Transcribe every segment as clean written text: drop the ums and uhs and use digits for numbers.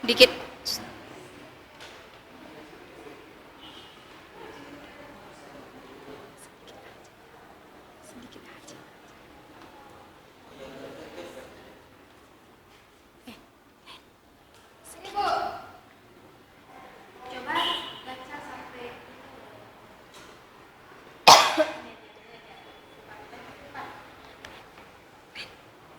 Dikit. Sedikit aja. Ini Bu, coba baca sampai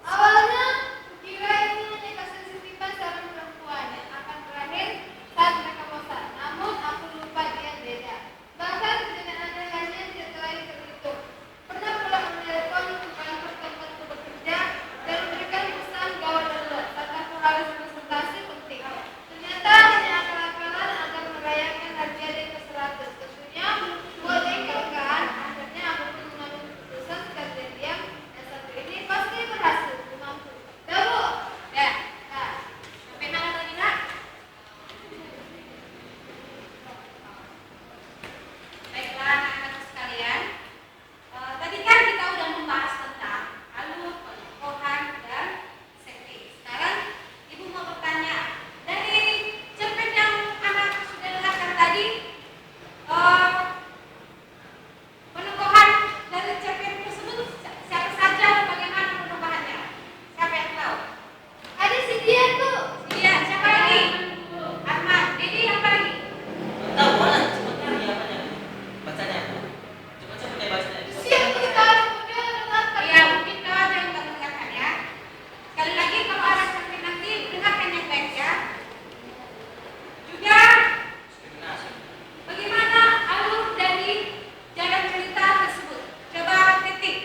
awalnya kukira ini hanya kesensitipan seorang perempuan yang akan berakhir saat mereka bosan. Namun aku lupa dia beda. Bahkan kenyataannya lainnya tidak terlalu terhitung. Pernah pula menelepon ke kantor tempatku bekerja dan memberikan pesan gawat darurat saat aku harus konsultasi penting. Ternyata hanya akal-akalan agar merayakan harga dan ke-100. Tentunya buat engkau kan. Akhirnya aku pun mengambil keputusan secara diam. Yang satu ini pasti berhasil. Aku mampu. Dah Bu. Ya. Nah. Sampai mana lagi nak? Baiklah anak-anak sekalian. Tadi kan kita udah membahas tentang alur, pentokohan, dan sekte. Sekarang Ibu mau bertanya, dari cerpen yang anak sudah dengarkan tadi, pentokohan dari cerpen tersebut siapa saja dan bagaimana pentokohannya? Siapa yang tahu? Ada si Dian tuh. Si Dian, siapa lagi? Arman, Dedi, apa lagi? Tahu mana sebenarnya apanya? Bacanya. Cepat-cepat ya bacanya. Siapa kita sudah dengarkan? Iya, mungkin kau ada yang tak dengarkan ya. Sekali lagi kalau ada cerpen nanti dengarkan yang baik ya. Juga Diskriminasi. bagaimana alur dari jalan cerita tersebut? Coba ketik.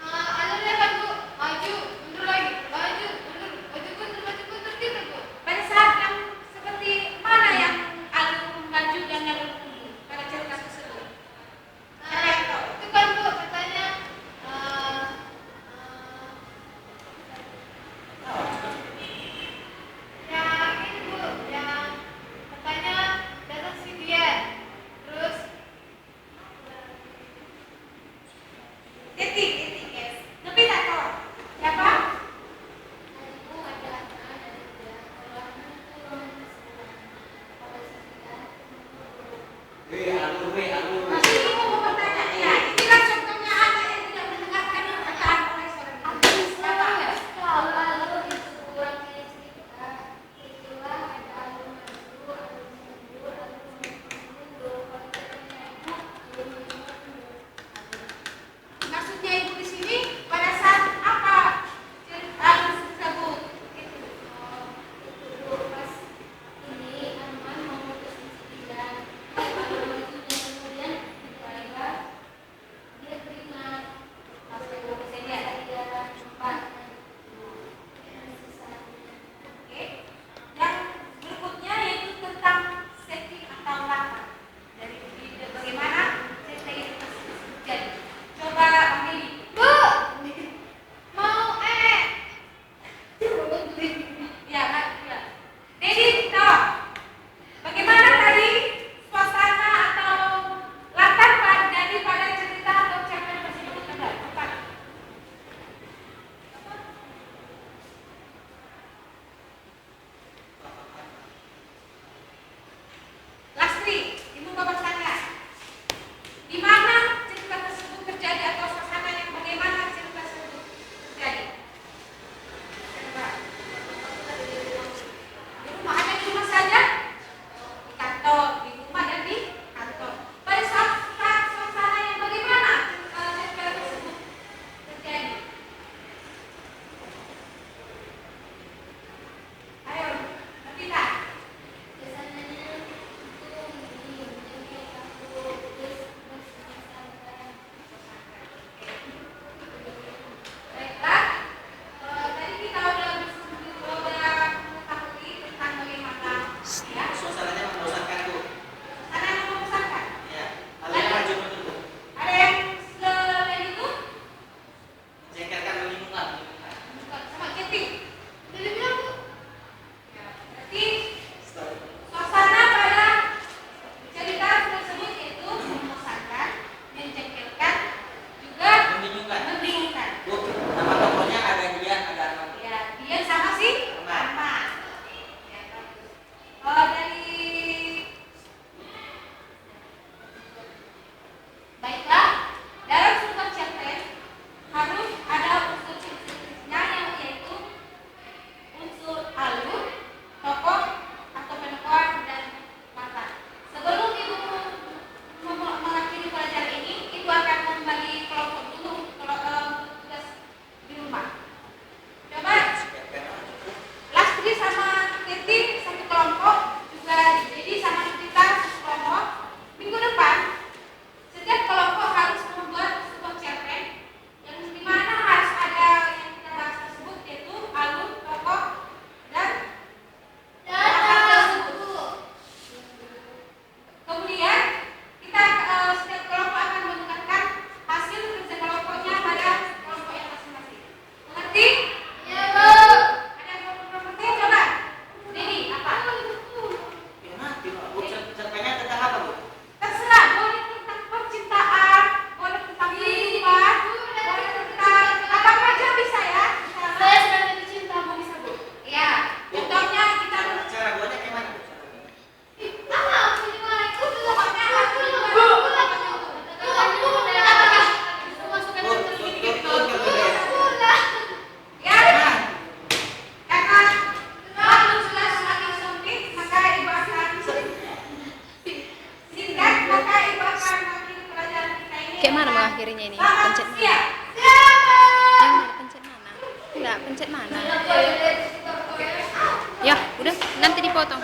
Alurnya kan Bu, maju, mundur lagi, maju, mundur, maju mundur gitu Bu. Pada saat yang seperti mana yang alur maju dan alur mundur pada cerita tersebut? Siapa yang tahu? Itu kan Bu katanya yang ini Bu, yang katanya datang si dia, terus titik yes. Tapi tak tahu siapa? Alur. Masih Ibu mau bertanya ya. Inilah contohnya anak yang tidak mendengarkan perkataan oleh seorang ibu. Siapa? Maksudnya Ibu di kirinya ini. Pencet mana? Yang mana? Pencet mana? Enggak, pencet mana? Ya, udah nanti dipotong.